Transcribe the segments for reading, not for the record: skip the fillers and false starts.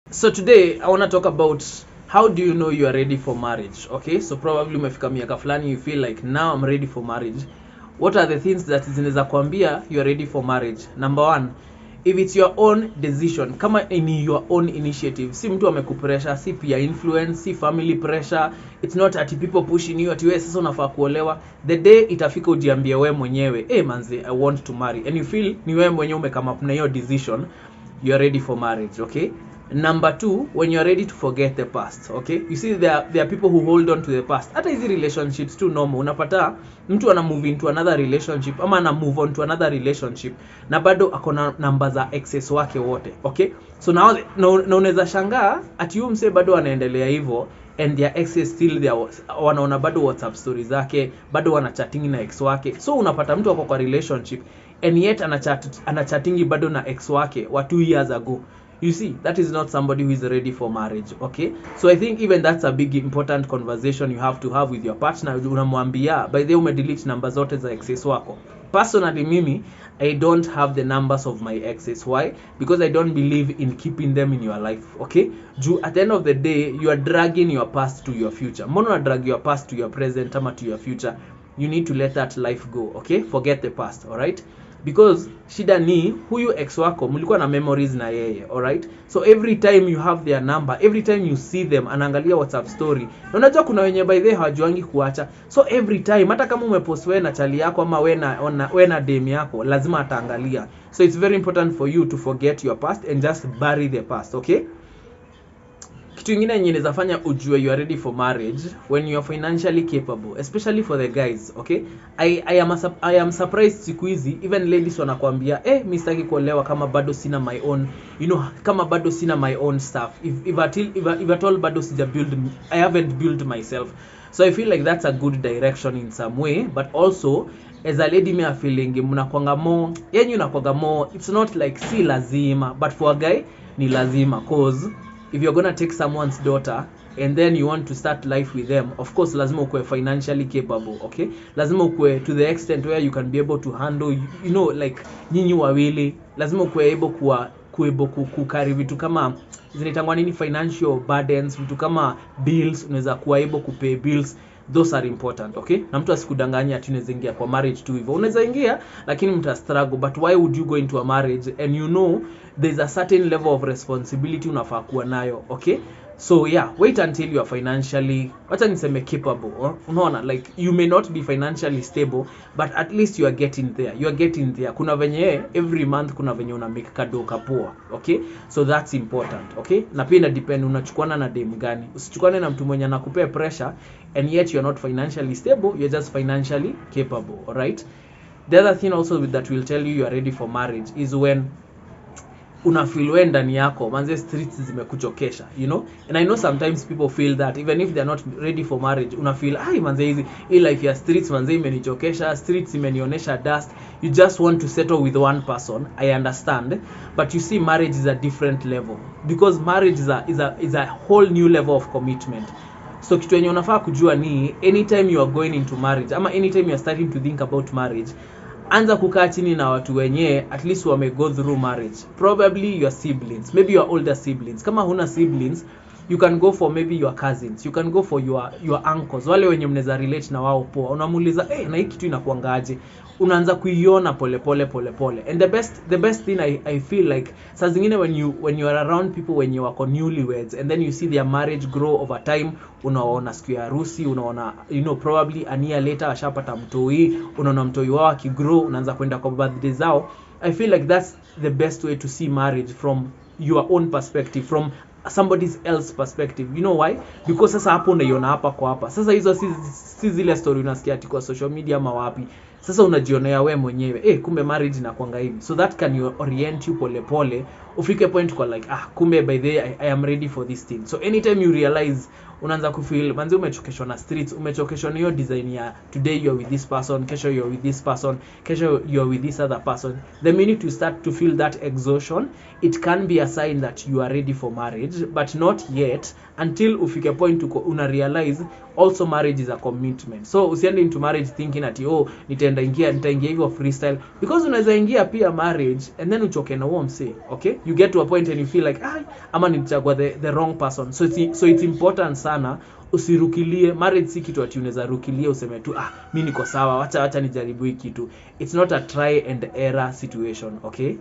So today I want to talk about how do you know you are ready for marriage. Okay, so probably umefika miaka fulani, you feel like now I'm ready for marriage. What are the things that zinaweza kuambia you are ready for marriage? Number one, if it's your own decision, kama ni your own initiative, si mtu amekupressure, si peer influence, si family pressure, it's not ati people pushing you ati wewe sasa unafaa kuolewa. The day itafika ujiambie wewe mwenyewe, manzi, I want to marry, and you feel ni wewe mwenyewe umekama up na hiyo decision, you are ready for marriage. Okay, number two, when you're ready to forget the past. Okay, you see there are people who hold on to the past. Hata hizi relationships too normal, unapata mtu ana move into another relationship ama ana move on to another relationship na bado akona namba za exes wake wote. Okay, so now unaweza shangaa ati huyu mse bado anaendelea hivyo and their exes still there, wanaona bado WhatsApp stories zake, bado wana chatting na ex wake. So unapata mtu ako kwa relationship and yet ana chatting bado na ex wake wa 2 years ago. You see, that is not somebody who is ready for marriage. Okay, so I think even that's a big important conversation you have to have with your partner. Unamwambia, by the way, umedelete number zote za exes wako. Personally, mimi, I don't have the numbers of my exes. Why? Because I don't believe in keeping them in your life. Okay, at the end of the day, you are dragging your past to your future. Mbona drag your past to your present ama to your future? You need to let that life go. Okay, forget the past. All right, because shida ni huyu ex wako mlikuwa na memories na yeye. Alright, so every time you have their number, every time you see them, anaangalia WhatsApp story, na unajua kuna wenye by the hawajuangi kuacha. So every time, hata kama umepost wewe na chali yako ama wewe na dem yako, lazima ataangalia. So it's very important for you to forget your past and just bury the past. Okay, kitu kingine yenye inaweza fanya ujue you are ready for marriage, when you are financially capable, especially for the guys. Okay, I am surprised siku hizi even ladies wanakuambia mimi sitaki kuolewa kama bado sina my own, kama bado sina my own stuff, if at all bado sija build, I haven't built myself. So I feel like that's a good direction in some way, but also as a lady, me a feeling mnakwanga more, unakwanga more, it's not like si lazima, but for a guy ni lazima, cause if you're gonna take someone's daughter and then you want to start life with them, of course lazima ukue financially capable. Okay, lazima ukue to the extent where you can be able to handle, like nyinyi wawili, lazima ukue able kukari vitu kama zinaitangwa nini, financial burdens, vitu kama bills, unaweza kuwa able kupay bills. Those are important. Okay, na mtu asikudanganya ati unaweza ingia kwa marriage tu hivyo. Unaweza ingia lakini mta struggle, but why would you go into a marriage and there's a certain level of responsibility unafaa kuwa nayo. Okay, so yeah, wait until you are financially, wacha niseme capable. Unaona, like you may not be financially stable, but at least you are getting there. Kuna venye every month kuna venye una make kado kapoa. Okay, so that's important. Okay, na pia ina depend unachukuana na dem gani. Usichukane na mtu mwenye anakupea pressure and yet you are not financially stable, you're just financially capable. All right, the other thing also that will tell you are ready for marriage is when unafeel wewe ndani yako manze streets zimekuchokesha, and I know sometimes people feel that even if they're not ready for marriage, unafeel manze hizi life ya streets manze imenichokesha, streets imenionyesha dust, you just want to settle with one person. I understand, but you see, marriage is a different level, because marriage is a whole new level of commitment. So kitu yenye unafaa kujua ni anytime you are going into marriage ama anytime you are starting to think about marriage, anza kukaa chini na watu wenye at least wame go through marriage, probably your siblings, maybe your older siblings. Kama huna siblings, you can go for maybe your cousins, you can go for your uncles, wale wenye mnaweza relate na wao poa. Unamuuliza na hii kitu inakuangaje, unaanza kuiona pole pole. And the best thing I feel like, saa zingine when you are around people when you wako newlyweds and then you see their marriage grow over time, unaona siku ya harusi, unaona probably a year later ashapata mtoi, unaona mtoi wao akigrow, unaanza kwenda kwa birthday zao. I feel like that's the best way to see marriage from your own perspective, from somebody else perspective. You know why? Because sasa hapo unaiona hapa kwa hapa. Sasa hizo si zile story unasikia ati kwa social media ama wapi. Sasa unajionea wewe mwenyewe kumbe marriage inakuanga hivi. So that can orient you pole ufike point kwa like kumbe by the way I am ready for this thing. So anytime you realize, unaanza kufeel manzi umechokeshwa na streets, umechokeshwa na hiyo design ya today you are with this person, kesho you are with this person, kesho you are with this other person, the minute you start to feel that exhaustion, it can be a sign that you are ready for marriage, but not yet until ufike point una realize also marriage is a commitment. So usiende into marriage thinking ati nitaingia hivyo freestyle, because unaweza ingia pia marriage and then uchoke na huo mse. Okay, you get to a point and you feel like ama nilichagua the wrong person. So it's important sana usirukilie marriage. Si kitu ati unaweza rukilia useme tu mimi niko sawa, acha nijaribu hii kitu. It's not a try and error situation, okay?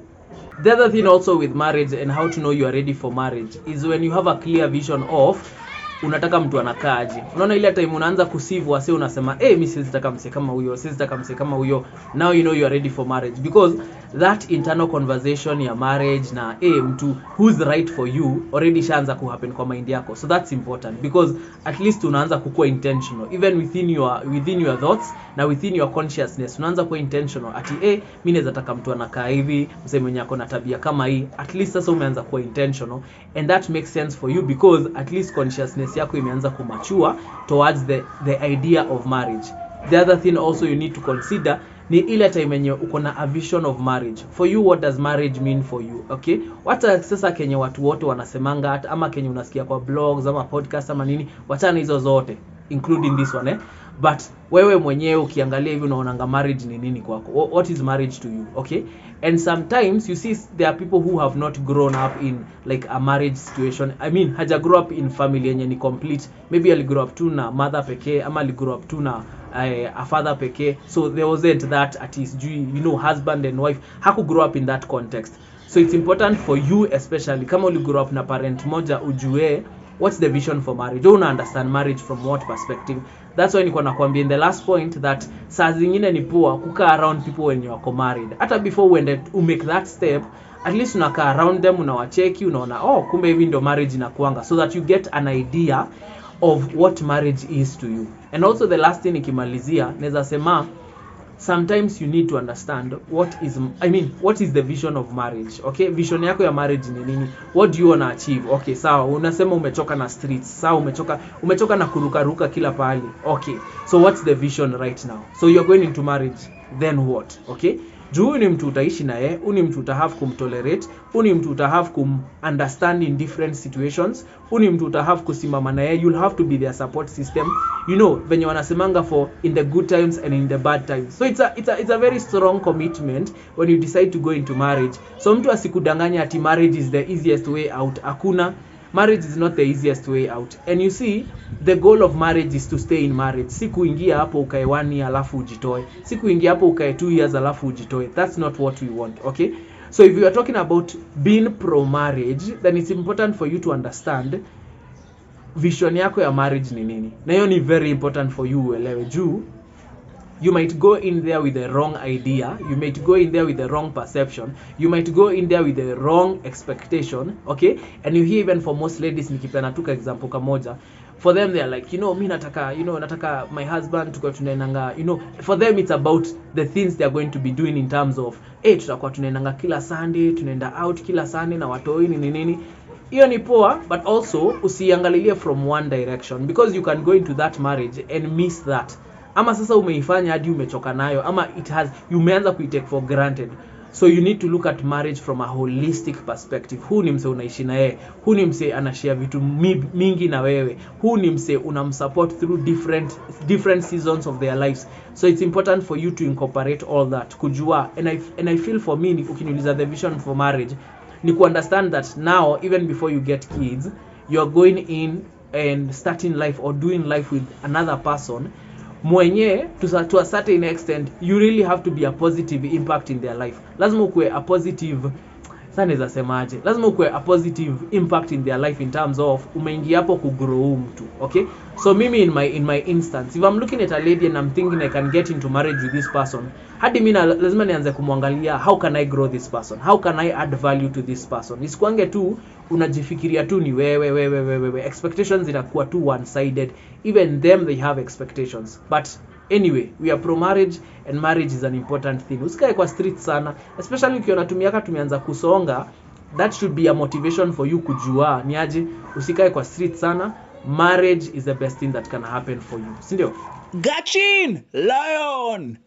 The other thing also with marriage and how to know you are ready for marriage is when you have a clear vision of unataka mtu anakaaje. Unaona ile time unaanza kusieve wase unasema mimi sizitaka mse kama huyo, sizitaka mse kama huyo. Now you know you are ready for marriage because that internal conversation ya marriage na mtu who's right for you already shaanza ku happen kwa mind yako. So that's important because at least unaanza kukua intentional even within your thoughts na within your consciousness. Unaanza kuwa intentional ati mimi naweza taka mtu anakaa hivi, mse mwenye ako na tabia kama hii. At least sasa umeanza kuwa intentional and that makes sense for you because at least consciousness yako imeanza kumature towards the idea of marriage. The other thing also you need to consider ni ile time yenye uko na a vision of marriage. For you, what does marriage mean for you? Okay? Wata sasa kenye watu wote wanasemanga ama kenye unasikia kwa blogs ama podcast ama nini, wachana hizo zote including this one but wewe mwenyewe ukiangalia hivi unaonanga marriage ni nini kwako. What is marriage to you? Okay? And sometimes you see there are people who have not grown up in like a marriage situation. I mean, haja grow up in family yenye ni complete. Maybe ali grow up tu na mother pekee ama ali grow up tu na a father pekee. So there wasn't that at his husband and wife. Haku grow up in that context. So it's important for you especially kama uli grow up na parent moja ujue what's the vision for marriage. Don't understand marriage from what perspective. That's why niko nakwambia in the last point that saa zingine ni poa kukaa around people when you are married. Hata before you make that step, at least unakaa around them, unawacheki, unaona kumbe hivi ndo marriage inakuanga, so that you get an idea of what marriage is to you. And also the last thing nikimalizia naweza sema sometimes you need to understand what is the vision of marriage. Okay, vision yako ya marriage ni nini? What do you want to achieve? Okay, sawa, unasema umechoka na streets, sawa, umechoka na kuruka kila pahali. Okay, so what's the vision right now? So you're going into marriage, then what? Okay, juu ni mtu utaishi na yeye, ni mtu utahave kumtolerate, ni mtu utahave understand in different situations, ni mtu utahave kusimama na yeye. You'll have to be their support system, venye wanasemanga for in the good times and in the bad times. So it's a very strong commitment when you decide to go into marriage. So mtu asikudanganya ati marriage is the easiest way out. Hakuna. Marriage is not the easiest way out. And you see, the goal of marriage is to stay in marriage. Si kuingia hapo ukae 1 year alafu ujitoe. Si kuingia hapo ukae 2 years alafu ujitoe. That's not what we want, okay? So if you are talking about being pro-marriage, then it's important for you to understand vision yako ya marriage ni nini. Na hiyo ni very important for you uelewe juu. You might go in there with the wrong idea. You might go in there with the wrong perception. You might go in there with the wrong expectation. Okay? And you hear even for most ladies, nikipena tuka example kamoja. For them, they are like, mi nataka my husband tuko tunaenanga, for them it's about the things they are going to be doing in terms of, tutakuwa tunaenanga kila Sunday, tunaenda out kila Sunday na watoi nini. Hiyo ni poa, but also usiangalilie from one direction because you can go into that marriage and miss that. Ama sasa umeifanya hadi umechoka nayo ama umeanza kuitake for granted. So you need to look at marriage from a holistic perspective. Huu ni mse unaishi na yeye, huu ni mse anashare vitu mingi na wewe, huu ni mse unamsupport through different seasons of their lives. So it's important for you to incorporate all that, kujua. And I feel for me, ukiniuliza the vision for marriage ni ku understand that now even before you get kids, you are going in and starting life or doing life with another person mwenye to a certain extent you really have to be a positive impact in their life. Lazima ukue a positive lazima ukue a positive impact in their life in terms of umeingia hapo kugrow mtu. Okay, so mimi in my instance, if I'm looking at a lady and I'm thinking I can get into marriage with this person, hadi mimi lazima nianze kumwangalia how can I grow this person, how can I add value to this person. Isikwange tu unajifikiria tu ni wewe, expectations inakuwa tu one sided. Even them they have expectations, but anyway, we are pro marriage and marriage is an important thing. Usikae kwa street sana, especially ukiona tumeanza kusonga. That should be a motivation for you kujua niaje. Usikae kwa street sana. Marriage is the best thing that can happen for you, sindio? Gachin Lion.